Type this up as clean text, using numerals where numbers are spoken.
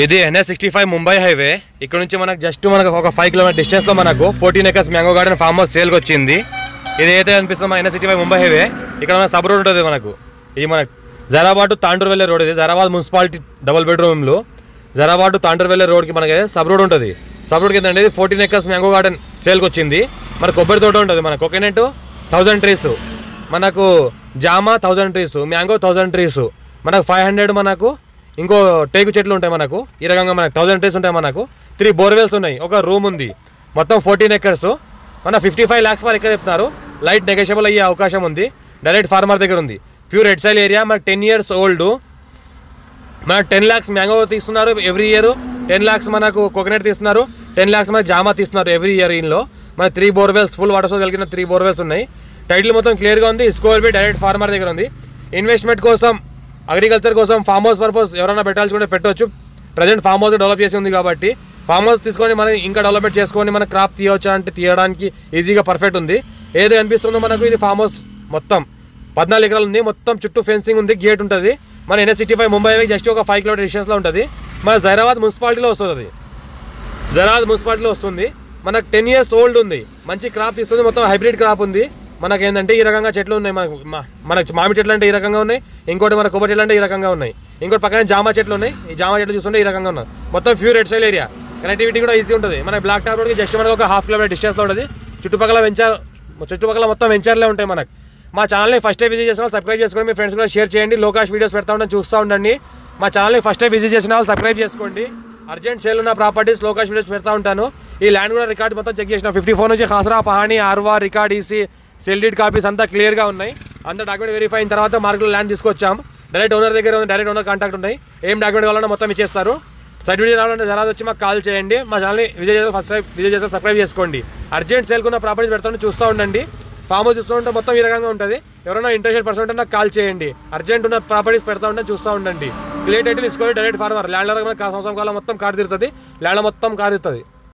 ఇది NH65 Mumbai highway. ఇక్కడ నుంచి మనకు జస్ట్ మనకు ఒక 5 కిలోమీటర్ డిస్టెన్స్ లో మనకు 14 acres mango garden farm house సేల్కి వచ్చింది. ఇది అయితే అనిపిస్తుంది మన NH65 ముంబై హైవే. ఇక్కడ మన సబ్ రోడ్ ఉంటుంది మనకు. ఇది మనకు జరాబాటు తాండూరు వెళ్ళే రోడ్. ఇది జరాబాద్ మున్సిపాలిటీ డబుల్ బెడ్రూమ్లో జరాబాటు తాండూరు వెళ్ళే రోడ్కి మనకి సబ్ రోడ్ ఉంటుంది. సబ్ రోడ్ కింద ఇది 14 acres మ్యాంగో గార్డెన్ సేల్కి వచ్చింది. మన కొబ్బరి తోట ఉంటుంది, మన కోకోనట్ 1000 ట్రీస్, మనకు జామా 1000 ట్రీస్, మ్యాంగో 1000 ట్రీస్, మనకు 500 మనకు ఇంకో టేకు చెట్లు ఉంటాయి. మనకు ఈ రకంగా మనకు 1000 ట్రీస్ ఉంటాయి. మనకు 3 బోర్వెల్స్ ఉన్నాయి, ఒక రూమ్ ఉంది. మొత్తం 14 acres. మన 55 lakhs వరకు ఎక్కడ చెప్తున్నారు. లైట్ నెగోషియబుల్ అయ్యే అవకాశం ఉంది. డైరెక్ట్ ఫార్మర్ దగ్గర ఉంది. Pure red సైల్ area. మనకు 10 years ఓల్డ్. మనకు 10 lakhs మ్యాంగో తీస్తున్నారు ఎవ్రీ ఇయర్. 10 lakhs మనకు కోకోనట్ తీస్తున్నారు. 10 lakhs మనకు జామా తీస్తున్నారు ఎవ్రీ ఇయర్. ఇంట్లో మన 3 బోర్వెల్స్ ఫుల్ వాటర్ సోర్స్ కలిగిన 3 బోర్వెల్స్ ఉన్నాయి. టైటిల్ మొత్తం క్లియర్గా ఉంది. స్కోర్ బి డైరెక్ట్ ఫార్మర్ దగ్గర ఉంది. ఇన్వెస్ట్మెంట్ కోసం, అగ్రికల్చర్ కోసం, ఫామ్ హౌస్ పర్పస్ ఎవరైనా పెట్టాల్సుకుంటే పెట్టవచ్చు. ప్రజెంట్ ఫామ్ హౌస్ డెవలప్ చేసి ఉంది కాబట్టి ఫామ్ హౌస్ తీసుకొని మనం ఇంకా డెవలప్మెంట్ చేసుకొని మన క్రాప్ తీయవచ్చు అంటే తీయడానికి ఈజీగా పర్ఫెక్ట్ ఉంది. ఏది అనిపిస్తుందో మనకు ఇది ఫామ్ హౌస్ మొత్తం 14 ఎకరాలు ఉంది. మొత్తం చుట్టూ ఫెన్సింగ్ ఉంది, గేట్ ఉంటుంది. మన NH65 ముంబై జస్ట్ ఒక 5 కిలోమీటర్ డిస్టెన్స్లో ఉంటుంది. మన జైరాబాద్ మున్సిపాలిటీలో వస్తుంది. జైరాబాద్ మున్సిపాలిటీలో వస్తుంది. మనకు 10 years ఓల్డ్ ఉంది. మంచి క్రాప్ తీస్తుంది. మొత్తం హైబ్రిడ్ క్రాప్ ఉంది. మనకి ఏంటంటే ఈ రకంగా చెట్లు ఉన్నాయి. మనకు మామిడి చెట్లు అంటే ఈ రకంగా ఉన్నాయి. ఇంకోటి మన కొబ్బరి చెట్లు అంటే ఈ రకంగా ఉన్నాయి. ఇంకోటి పక్కన జామా చెట్లు ఉన్నాయి. ఈ జామా చెట్లు చూస్తుంటే ఈ రకంగా ఉన్నాయి. మొత్తం ప్యూర్ రెడ్ సైల్ ఏరియా. కనెక్టివిటీ కూడా ఈజీ ఉంటుంది. మన బ్లాక్ టాప్ రోడ్కి జస్ట్ మనకు ఒక 1/2 kilometer డిస్టెన్స్లో ఉంటుంది. చుట్టుపక్కల మొత్తం వెంచర్లే ఉంటాయి. మనకు మా ఛానల్ని ఫస్ట్ టైం విజిట్ చేసిన వాళ్ళు సబ్స్క్రైబ్ చేసుకోండి. మీ ఫ్రెండ్స్ కూడా షేర్ చేయండి. లోకాష్ వీడియోస్ పెడతా ఉండండి, చూస్తూ ఉండండి. మా ఛానల్ని ఫస్ట్ టైం విజిట్ చేసిన వాళ్ళు సబ్స్క్రైబ్ చేసుకోండి. అర్జెంట్ సేల్ ఉన్న ప్రాపర్టీస్ లోకాష్ వీడియోస్ పెడతా ఉంటాను. ఈ ల్యాండ్ కూడా రికార్డ్ మొత్తం చెక్ చేసిన 54 నుంచి ఖాసరా, పహాణి, ఆర్వా, record, EC, sale deed copies అంతా క్లియర్గా ఉన్నాయి. అంతా డాక్యుమెంట్ వెరిఫై అయిన తర్వాత మార్కెట్లో ల్యాండ్ తీసుకొచ్చాం. డైరెక్ట్ ఓనర్ దగ్గర ఉంది. డైరెక్ట్ ఓనర్ కాంటాక్ట్ ఉన్నాయి. ఏం డాక్యుమెంట్ కావాలన్నా మొత్తం ఇచ్చేస్తారు. సర్టిఫికేట్ రావాలంటే జరా వచ్చి మాకు కాల్ చేయండి. మా ఛానల్ని విజిట్ చేయాలి, ఫస్ట్ టైం విజిట్ చేసి సబ్స్క్రైబ్ చేసుకోండి. అర్జెంట్ సేల్కున్న ప్రాపర్టీస్ పెడుతుంటే చూస్తూ ఉండండి. ఫామ్ హౌస్ చూస్తూ ఉంటే మొత్తం ఈ రకంగా ఉంటుంది. ఎవరైనా ఇంట్రెస్టెడ్ పర్సన్ ఉంటే నాకు కాల్ చేయండి. అర్జెంట్ ఉన్న ప్రాపర్టీస్ పెడతా ఉంటే చూస్తూ ఉండండి. క్లియర్ టైటిల్ తీసుకోవాలి. డైరెక్ట్ ఫార్మర్ ల్యాండ్లో మనకు సంవత్సరం కాలం మొత్తం కారు తీరుతుంది. ల్యాండ్లో మొత్తం కారు తీరుతుంది.